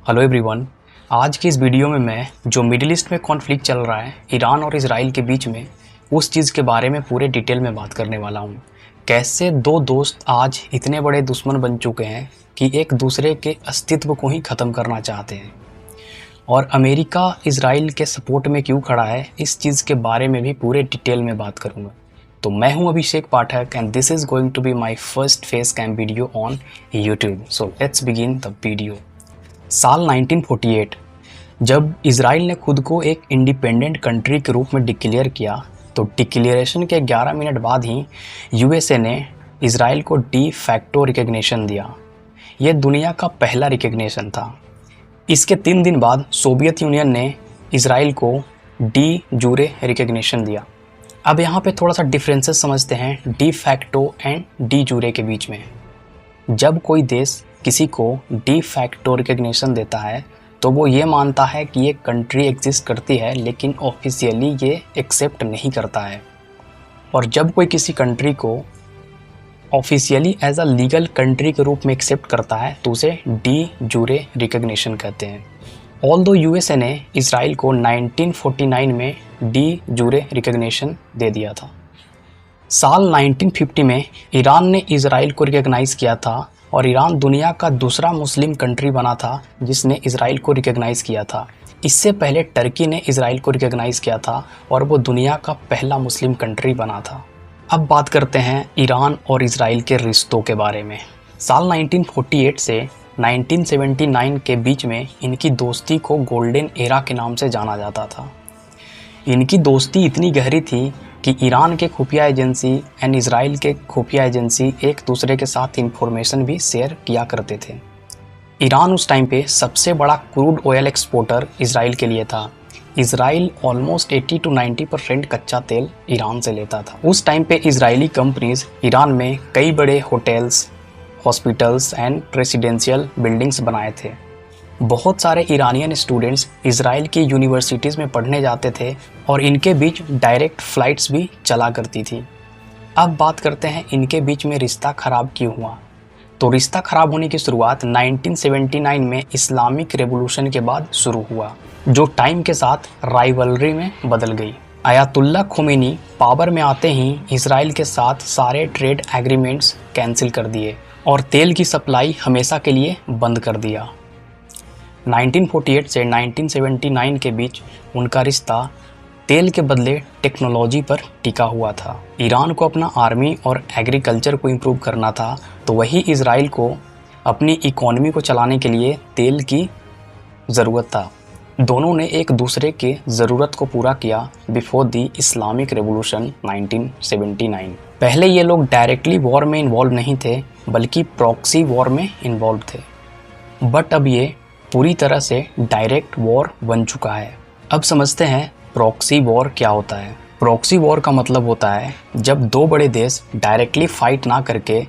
Hello everyone. आज की इस वीडियो में मैं जो मिडिल ईस्ट में कॉन्फ्लिक्ट चल रहा है ईरान और इजराइल के बीच में, उस चीज़ के बारे में पूरे डिटेल में बात करने वाला हूँ। कैसे दो दोस्त आज इतने बड़े दुश्मन बन चुके हैं कि एक दूसरे के अस्तित्व को ही ख़त्म करना चाहते हैं, और अमेरिका इजराइल के सपोर्ट में क्यों खड़ा है, इस चीज़ के बारे में भी पूरे डिटेल में बात करूँगा। तो मैं हूँ Abhishek Pathak and this is going to be my first face cam video on YouTube. So let's begin the video. साल 1948 जब इजराइल ने खुद को एक इंडिपेंडेंट कंट्री के रूप में डिक्लेयर किया, तो डिक्लेरेशन के 11 मिनट बाद ही यूएसए ने इजराइल को डी फैक्टो रिकग्निशन दिया। यह दुनिया का पहला रिकग्निशन था। इसके 3 दिन बाद सोवियत यूनियन ने इजराइल को डी जूरे रिकग्निशन दिया। अब यहाँ पे थोड़ा सा डिफरेंसेस समझते हैं de facto and D jure के बीच में। जब कोई देश किसी को डी फैक्टो रिकग्निशन देता है तो वो ये मानता है कि ये कंट्री एग्जिस्ट करती है, लेकिन ऑफिशियली ये एक्सेप्ट नहीं करता है। और जब कोई किसी कंट्री को officially as a legal country के रूप में एक्सेप्ट करता है तो उसे डी जूरे रिकग्निशन कहते हैं। ऑल्दो यूएसए ने इजराइल को 1949 में डी जूरे रिकग्निशन दे दिया था। साल 1950 में ईरान ने इजराइल को रिकग्नाइज़ किया था, और ईरान दुनिया का दूसरा मुस्लिम कंट्री बना था जिसने इजराइल को रिकग्नाइज़ किया था। इससे पहले टर्की ने इजराइल को रिकग्नाइज़ किया था और वो दुनिया का पहला मुस्लिम कंट्री बना था। अब बात करते हैं ईरान और इजराइल के रिश्तों के बारे में। साल 1948 से 1979 के बीच में इनकी दोस्ती को गोल्डन एरा के नाम से जाना जाता था। इनकी दोस्ती इतनी गहरी थी कि ईरान के खुफिया एजेंसी एंड इजराइल के खुफिया एजेंसी एक दूसरे के साथ इंफॉर्मेशन भी शेयर किया करते थे। ईरान उस टाइम पे सबसे बड़ा क्रूड ऑयल एक्सपोर्टर इजराइल के लिए था। इजराइल ऑलमोस्ट 80 to 90% कच्चा तेल ईरान से लेता था। उस टाइम पे इजरायली कंपनीज ईरान में कई बड़े hotels, hospitals and residential buildings बनाए थे। बहुत सारे ईरानियन स्टूडेंट्स इजराइल की यूनिवर्सिटीज़ में पढ़ने जाते थे और इनके बीच डायरेक्ट फ़्लाइट्स भी चला करती थी। अब बात करते हैं इनके बीच में रिश्ता ख़राब क्यों हुआ। तो रिश्ता ख़राब होने की शुरुआत 1979 में इस्लामिक रेवोल्यूशन के बाद शुरू हुआ, जो टाइम के साथ राइवलरी में बदल गई। आयतुल्ला खोमेनी पावर में आते ही इजराइल के साथ सारे ट्रेड एग्रीमेंट्स कैंसिल कर दिए और तेल की सप्लाई हमेशा के लिए बंद कर दिया। 1948 से 1979 के बीच उनका रिश्ता तेल के बदले टेक्नोलॉजी पर टिका हुआ था। ईरान को अपना आर्मी और एग्रीकल्चर को इम्प्रूव करना था, तो वही इजराइल को अपनी इकोनॉमी को चलाने के लिए तेल की ज़रूरत था। दोनों ने एक दूसरे के ज़रूरत को पूरा किया बिफोर द इस्लामिक रेवोल्यूशन 1979। पहले ये लोग डायरेक्टली वॉर में इन्वॉल्व नहीं थे, बल्कि प्रॉक्सी वॉर में इन्वॉल्व थे। बट अब ये पूरी तरह से डायरेक्ट वॉर बन चुका है। अब समझते हैं प्रॉक्सी वॉर क्या होता है। प्रॉक्सी वॉर का मतलब होता है जब दो बड़े देश डायरेक्टली फाइट ना करके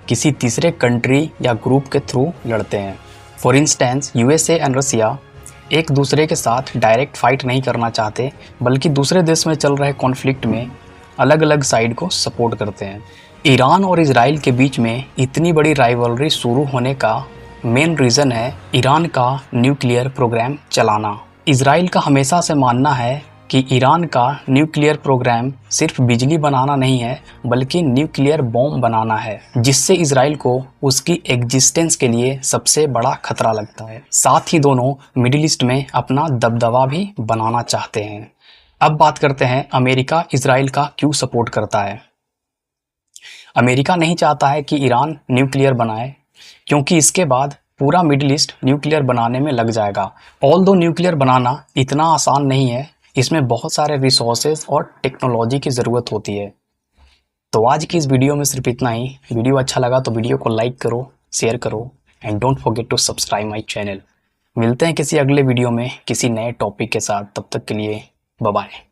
किसी तीसरे कंट्री या ग्रुप के थ्रू लड़ते हैं। For instance USA and Russia एक दूसरे के साथ डायरेक्ट फाइट नहीं करना चाहते, बल्कि दूसरे देश में चल रहे कॉन्फ्लिक्ट में अलग अलग साइड को सपोर्ट करते हैं। ईरान और इजराइल के बीच में इतनी बड़ी राइवलरी शुरू होने का मेन रीज़न है ईरान का न्यूक्लियर प्रोग्राम चलाना। इजराइल का हमेशा से मानना है कि ईरान का न्यूक्लियर प्रोग्राम सिर्फ बिजली बनाना नहीं है, बल्कि न्यूक्लियर बॉम्ब बनाना है, जिससे इजराइल को उसकी एग्जिस्टेंस के लिए सबसे बड़ा खतरा लगता है। साथ ही दोनों मिडिल ईस्ट में अपना दबदबा भी बनाना चाहते हैं। अब बात करते हैं अमेरिका इजराइल का क्यों सपोर्ट करता है। अमेरिका नहीं चाहता है कि ईरान न्यूक्लियर बनाए, क्योंकि इसके बाद पूरा मिडिल ईस्ट न्यूक्लियर बनाने में लग जाएगा। ऑल्दो न्यूक्लियर बनाना इतना आसान नहीं है, इसमें बहुत सारे रिसोर्सेज और टेक्नोलॉजी की ज़रूरत होती है। तो आज की इस वीडियो में सिर्फ इतना ही। वीडियो अच्छा लगा तो वीडियो को लाइक करो, शेयर करो and don't forget to subscribe my channel. मिलते हैं किसी अगले वीडियो में किसी नए टॉपिक के साथ। तब तक के लिए बाय बाय।